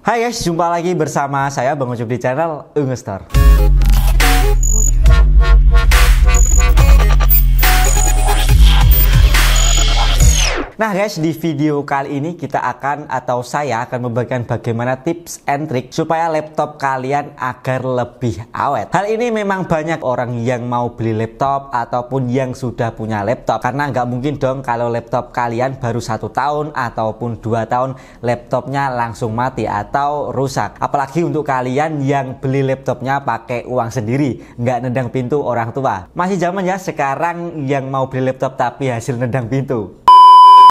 Hai guys, jumpa lagi bersama saya Bang Ucup di channel Ungestor. Nah guys, di video kali ini saya akan membagikan bagaimana tips and trick supaya laptop kalian agar lebih awet. Hal ini memang banyak orang yang mau beli laptop ataupun yang sudah punya laptop, karena nggak mungkin dong kalau laptop kalian baru 1 tahun ataupun 2 tahun laptopnya langsung mati atau rusak. Apalagi untuk kalian yang beli laptopnya pakai uang sendiri, nggak nendang pintu orang tua. Masih zaman ya sekarang yang mau beli laptop tapi hasil nendang pintu.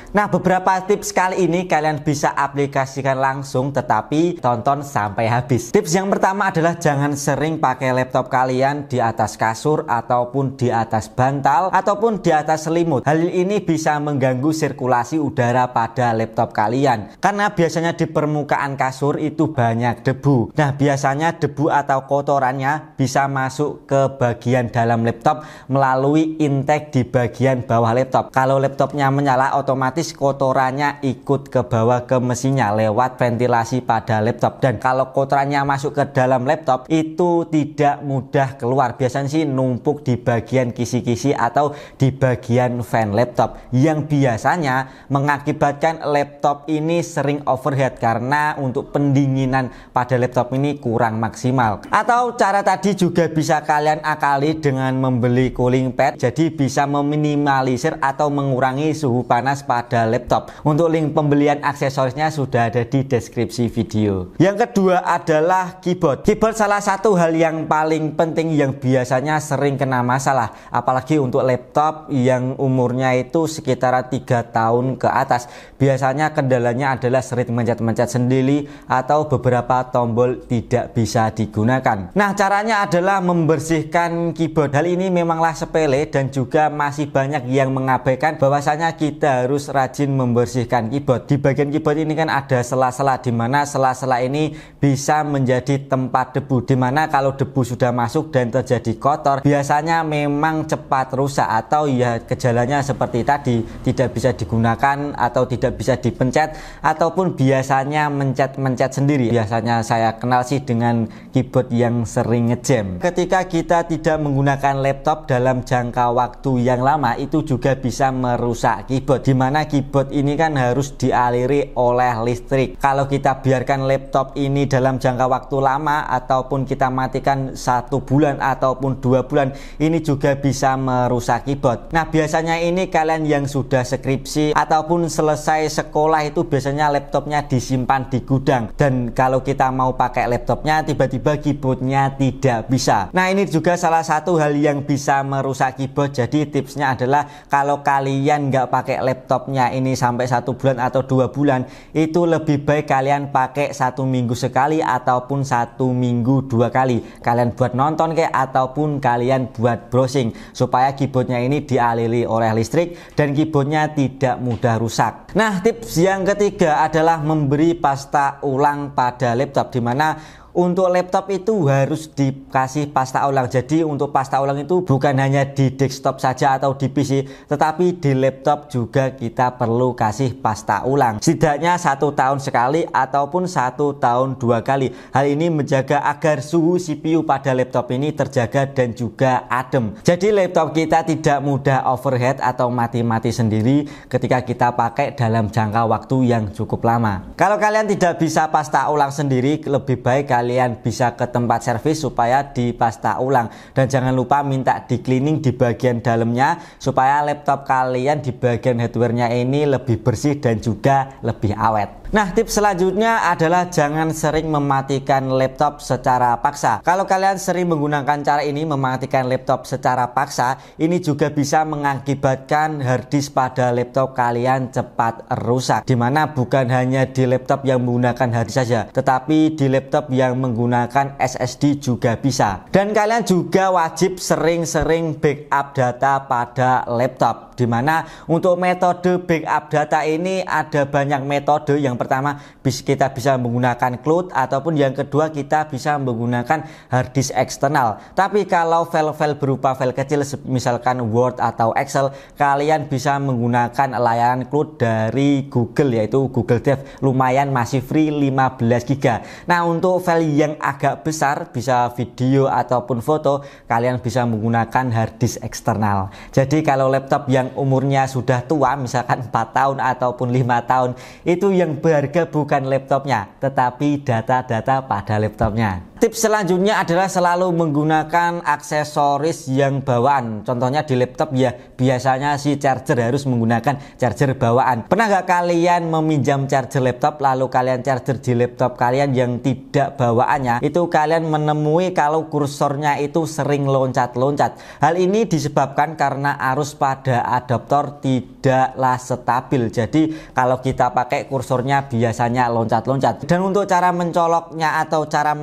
Nah, beberapa tips kali ini kalian bisa aplikasikan langsung, tetapi tonton sampai habis. Tips yang pertama adalah jangan sering pakai laptop kalian di atas kasur ataupun di atas bantal ataupun di atas selimut. Hal ini bisa mengganggu sirkulasi udara pada laptop kalian, karena biasanya di permukaan kasur itu banyak debu. Nah, biasanya debu atau kotorannya bisa masuk ke bagian dalam laptop melalui intake di bagian bawah laptop. Kalau laptopnya menyala, otomatis kotorannya ikut ke bawah ke mesinnya lewat ventilasi pada laptop, dan kalau kotorannya masuk ke dalam laptop itu tidak mudah keluar. Biasanya sih numpuk di bagian kisi-kisi atau di bagian fan laptop, yang biasanya mengakibatkan laptop ini sering overheat karena untuk pendinginan pada laptop ini kurang maksimal. Atau cara tadi juga bisa kalian akali dengan membeli cooling pad, jadi bisa meminimalisir atau mengurangi suhu panas pada laptop. Untuk link pembelian aksesorisnya sudah ada di deskripsi video. Yang kedua adalah keyboard. Keyboard salah satu hal yang paling penting yang biasanya sering kena masalah, apalagi untuk laptop yang umurnya itu sekitar 3 tahun ke atas. Biasanya kendalanya adalah sering mencet-mencet sendiri atau beberapa tombol tidak bisa digunakan. Nah, caranya adalah membersihkan keyboard. Hal ini memanglah sepele dan juga masih banyak yang mengabaikan bahwasanya kita harus rajin membersihkan keyboard. Di bagian keyboard ini kan ada sela-sela, di mana sela-sela ini bisa menjadi tempat debu, di mana kalau debu sudah masuk dan terjadi kotor biasanya memang cepat rusak, atau ya gejalanya seperti tadi, tidak bisa digunakan atau tidak bisa dipencet ataupun biasanya mencet-mencet sendiri. Biasanya saya kenal sih dengan keyboard yang sering ngejam. Ketika kita tidak menggunakan laptop dalam jangka waktu yang lama, itu juga bisa merusak keyboard, di mana keyboard ini kan harus dialiri oleh listrik. Kalau kita biarkan laptop ini dalam jangka waktu lama ataupun kita matikan 1 bulan ataupun 2 bulan, ini juga bisa merusak keyboard. Nah, biasanya ini kalian yang sudah skripsi ataupun selesai sekolah itu biasanya laptopnya disimpan di gudang, dan kalau kita mau pakai laptopnya tiba-tiba keyboardnya tidak bisa. Nah, ini juga salah satu hal yang bisa merusak keyboard. Jadi tipsnya adalah kalau kalian nggak pakai laptopnya ini sampai 1 bulan atau 2 bulan, itu lebih baik kalian pakai 1 minggu sekali ataupun 1 minggu 2 kali. Kalian buat nonton kayak ataupun kalian buat browsing, supaya keyboardnya ini dialiri oleh listrik dan keyboardnya tidak mudah rusak. Nah, tips yang ketiga adalah memberi pasta ulang pada laptop, dimana untuk laptop itu harus dikasih pasta ulang. Jadi untuk pasta ulang itu bukan hanya di desktop saja atau di PC, tetapi di laptop juga kita perlu kasih pasta ulang. Setidaknya 1 tahun sekali ataupun 1 tahun 2 kali. Hal ini menjaga agar suhu CPU pada laptop ini terjaga dan juga adem. Jadi laptop kita tidak mudah overheat atau mati-mati sendiri ketika kita pakai dalam jangka waktu yang cukup lama. Kalau kalian tidak bisa pasta ulang sendiri, lebih baik kalian bisa ke tempat servis supaya dipasta ulang, dan jangan lupa minta di cleaning di bagian dalamnya supaya laptop kalian di bagian hardware-nya ini lebih bersih dan juga lebih awet. Nah, tips selanjutnya adalah jangan sering mematikan laptop secara paksa. Kalau kalian sering menggunakan cara ini, mematikan laptop secara paksa, ini juga bisa mengakibatkan harddisk pada laptop kalian cepat rusak. Dimana bukan hanya di laptop yang menggunakan harddisk saja, tetapi di laptop yang menggunakan SSD juga bisa. Dan kalian juga wajib sering-sering backup data pada laptop, dimana untuk metode backup data ini ada banyak metode. Yang Yang pertama kita bisa menggunakan cloud, ataupun yang kedua kita bisa menggunakan hard disk eksternal. Tapi kalau file-file berupa file kecil misalkan Word atau Excel, kalian bisa menggunakan layanan cloud dari Google, yaitu Google Drive. Lumayan masih free 15 GB. Nah, untuk file yang agak besar, bisa video ataupun foto, kalian bisa menggunakan hard disk eksternal. Jadi kalau laptop yang umurnya sudah tua, misalkan 4 tahun ataupun 5 tahun, itu yang berharga bukan laptopnya, tetapi data-data pada laptopnya. Tips selanjutnya adalah selalu menggunakan aksesoris yang bawaan. Contohnya di laptop ya biasanya si charger harus menggunakan charger bawaan. Pernah nggak kalian meminjam charger laptop lalu kalian charger di laptop kalian yang tidak bawaannya? Itu kalian menemui kalau kursornya itu sering loncat-loncat. Hal ini disebabkan karena arus pada adaptor tidaklah stabil. Jadi kalau kita pakai kursornya biasanya loncat-loncat. Dan untuk cara mencoloknya atau cara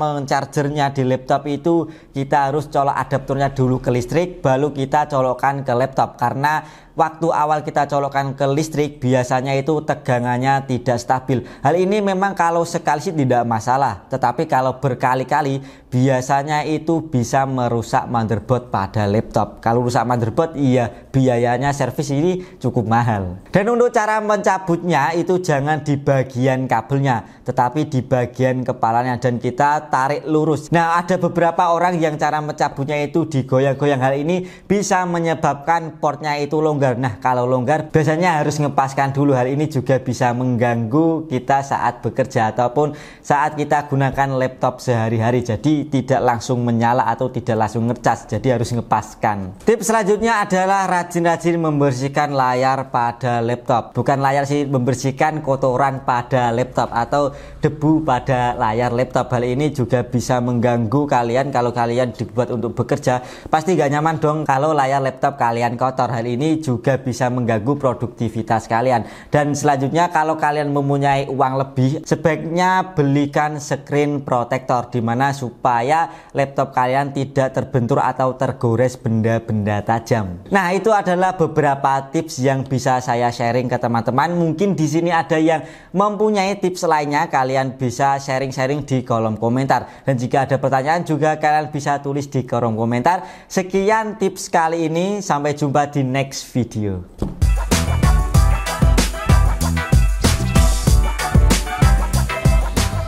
chargernya di laptop itu kita harus colok adaptornya dulu ke listrik, baru kita colokkan ke laptop. Karena waktu awal kita colokkan ke listrik biasanya itu tegangannya tidak stabil. Hal ini memang kalau sekali sih tidak masalah, tetapi kalau berkali-kali biasanya itu bisa merusak motherboard pada laptop. Kalau rusak motherboard iya biayanya servis ini cukup mahal. Dan untuk cara mencabutnya itu jangan di bagian kabelnya, tetapi di bagian kepalanya, dan kita tarik lurus. Nah, ada beberapa orang yang cara mencabutnya itu digoyang-goyang. Hal ini bisa menyebabkan portnya itu longgar. Nah, kalau longgar biasanya harus ngepaskan dulu. Hal ini juga bisa mengganggu kita saat bekerja ataupun saat kita gunakan laptop sehari-hari. Jadi tidak langsung menyala atau tidak langsung ngecas, jadi harus ngepaskan. Tips selanjutnya adalah rajin-rajin membersihkan layar pada laptop. Bukan layar sih, membersihkan kotoran pada laptop atau debu pada layar laptop. Hal ini juga bisa mengganggu kalian kalau kalian dibuat untuk bekerja. Pasti gak nyaman dong kalau layar laptop kalian kotor. Hal ini juga bisa mengganggu produktivitas kalian. Dan selanjutnya, kalau kalian mempunyai uang lebih, sebaiknya belikan screen protector, dimana supaya laptop kalian tidak terbentur atau tergores benda-benda tajam. Nah, itu adalah beberapa tips yang bisa saya sharing ke teman-teman. Mungkin di sini ada yang mempunyai tips lainnya, kalian bisa sharing-sharing di kolom komentar. Dan jika ada pertanyaan juga kalian bisa tulis di kolom komentar. Sekian tips kali ini, sampai jumpa di next video.